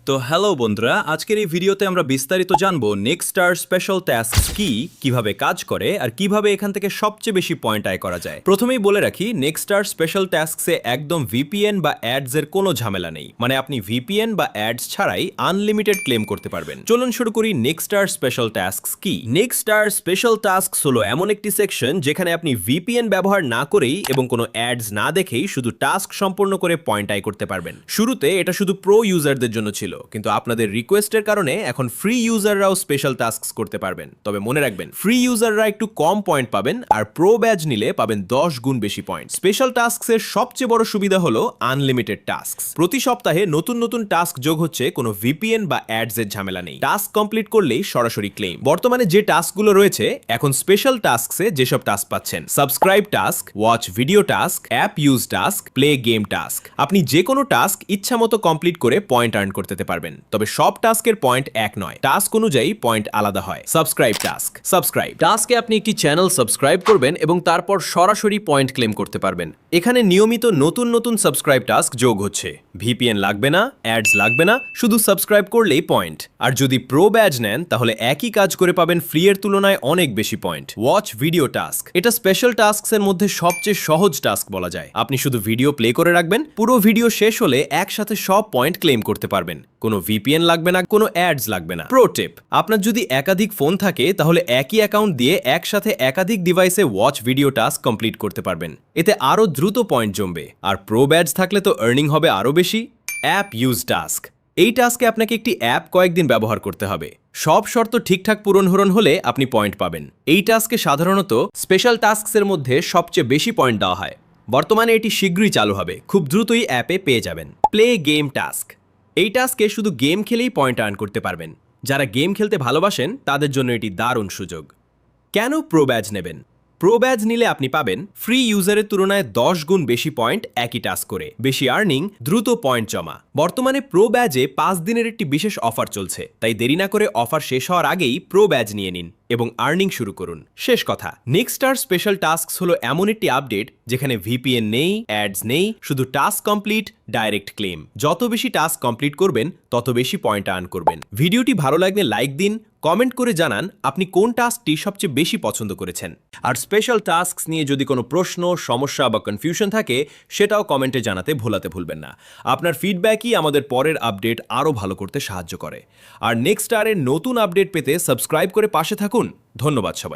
তো হ্যালো বন্ধুরা, আজকের এই ভিডিওতে আমরা বিস্তারিত জানবো নেক্সটস্টার স্পেশাল টাস্ক কি, কিভাবে কাজ করে আর কিভাবে এখান থেকে সবচেয়ে বেশি পয়েন্ট আয় করা যায়। প্রথমেই বলে রাখি, নেক্সটস্টার স্পেশাল টাস্কসে একদম ভিপিএন বা অ্যাডস এর কোনো ঝামেলা নেই। মানে আপনি ভিপিএন বা অ্যাডস ছাড়াই আনলিমিটেড ক্লেম করতে পারবেন। চলুন শুরু করি নেক্সটস্টার স্পেশাল টাস্কস কি। নেক্সটস্টার স্পেশাল টাস্কস হলো এমন একটি সেকশন যেখানে আপনি ভিপিএন ব্যবহার না করেই এবং কোনো অ্যাডস না দেখেই শুধু টাস্ক সম্পূর্ণ করে পয়েন্ট আয় করতে পারবেন। শুরুতে এটা শুধু প্রো ইউজারদের জন্য ছিল, কিন্তু আপনাদের রিকোয়েস্টের কারণে এখন ফ্রি ইউজাররাও স্পেশাল টাস্কস করতে পারবেন। তবে মনে রাখবেন, ফ্রি ইউজাররা একটু কম পয়েন্ট পাবেন আর প্রো ব্যাজ নিলে পাবেন 10 গুণ বেশি পয়েন্ট। স্পেশাল টাস্কসের সবচেয়ে বড় সুবিধা হলো আনলিমিটেড টাস্কস। প্রতি সপ্তাহে নতুন নতুন টাস্ক যোগ হচ্ছে, কোনো ভিপিএন বা অ্যাডস এর ঝামেলা নেই। টাস্ক কমপ্লিট করলেই সরাসরি ক্লেম। বর্তমানে যে টাস্কগুলো রয়েছে, এখন স্পেশাল টাস্কসে যেসব টাস্ক পাচ্ছেন: subscribe task, watch video task, app use task, play game task. আপনি যে কোনো টাস্ক ইচ্ছামতো কমপ্লিট করে পয়েন্ট আর্ন করতে পারবেন। তবে সব টাস্কের পয়েন্ট এক নয়, টাস্ক অনুযায়ী পয়েন্ট আলাদা হয়। সাবস্ক্রাইব টাস্কে আপনি একটি চ্যানেল সাবস্ক্রাইব করবেন এবং তারপর সরাসরি পয়েন্ট ক্লেম করতে পারবেন। এখানে নিয়মিত নতুন নতুন সাবস্ক্রাইব টাস্ক যোগ হচ্ছে। ভিপিএন লাগবে না, অ্যাডস লাগবে না, শুধু সাবস্ক্রাইব করলেই পয়েন্ট। আর যদি প্রো ব্যাজ নেন, তাহলে একই কাজ করে পাবেন ফ্রি এর তুলনায় অনেক বেশি পয়েন্ট। ওয়াচ ভিডিও টাস্ক, এটা স্পেশাল টাস্কস এর মধ্যে সবচেয়ে সহজ টাস্ক বলা যায়। আপনি শুধু ভিডিও প্লে করে রাখবেন, পুরো ভিডিও শেষ হলে একসাথে সব পয়েন্ট ক্লেম করতে পারবেন। কোনো ভিপিএন লাগবে না, কোনো অ্যাডস লাগবে না। প্রো টিপ, আপনার যদি একাধিক ফোন থাকে, তাহলে একই অ্যাকাউন্ট দিয়ে একসাথে একাধিক ডিভাইসে ওয়াচ ভিডিও টাস্ক কমপ্লিট করতে পারবেন। এতে আরো দ্রুত পয়েন্ট জমবে। আর প্রো ব্যাজ থাকলে তো আর্নিং হবে আরো বেশি। অ্যাপ ইউজ টাস্ক, এই টাস্কে আপনাকে একটি অ্যাপ কয়েকদিন ব্যবহার করতে হবে। সব শর্ত ঠিকঠাক পূরণ হলে আপনি পয়েন্ট পাবেন। এই টাস্কে সাধারণত স্পেশাল টাস্কসের মধ্যে সবচেয়ে বেশি পয়েন্ট দেওয়া হয়। বর্তমানে এটি শীঘ্রই চালু হবে, খুব দ্রুতই অ্যাপে পেয়ে যাবেন। প্লে গেম টাস্ক, এই টাস্কে শুধু গেম খেলেই পয়েন্ট আর্ন করতে পারবেন। যারা গেম খেলতে ভালোবাসেন তাদের জন্য এটি দারুণ সুযোগ। কেন প্রো ব্যাজ নেবেন? প্রো ব্যাজ নিলে আপনি পাবেন ফ্রি ইউজারের তুলনায় 10 গুণ বেশি পয়েন্ট একই টাস্ক করে, বেশি আর্নিং, দ্রুত পয়েন্ট জমা। বর্তমানে প্রো ব্যাজে 5 দিনের একটি বিশেষ অফার চলছে, তাই দেরি না করে অফার শেষ হওয়ার আগেই প্রো ব্যাজ নিয়ে নিন এবং আর্নিং শুরু করুন। শেষ কথা, নেক্সটস্টার স্পেশাল টাস্কস হলো এমন একটি আপডেট যেখানে ভিপিএন নেই, অ্যাডস নেই, শুধু টাস্ক কমপ্লিট, ডাইরেক্ট ক্লেম। যত বেশি টাস্ক কমপ্লিট করবেন, তত বেশি পয়েন্ট আর্ন করবেন। ভিডিওটি ভালো লাগলে লাইক দিন, কমেন্ট করে জানান আপনি কোন টাস্কটি সবচেয়ে বেশি পছন্দ করেছেন। আর স্পেশাল টাস্কস নিয়ে যদি কোনো প্রশ্ন, সমস্যা বা কনফিউশন থাকে, সেটাও কমেন্টে জানাতে ভুলবেন না। আপনার ফিডব্যাকই আমাদের পরের আপডেট আরও ভালো করতে সাহায্য করে। আর নেক্সটস্টারের নতুন আপডেট পেতে সাবস্ক্রাইব করে পাশে থাকুন। ধন্যবাদ সবাই।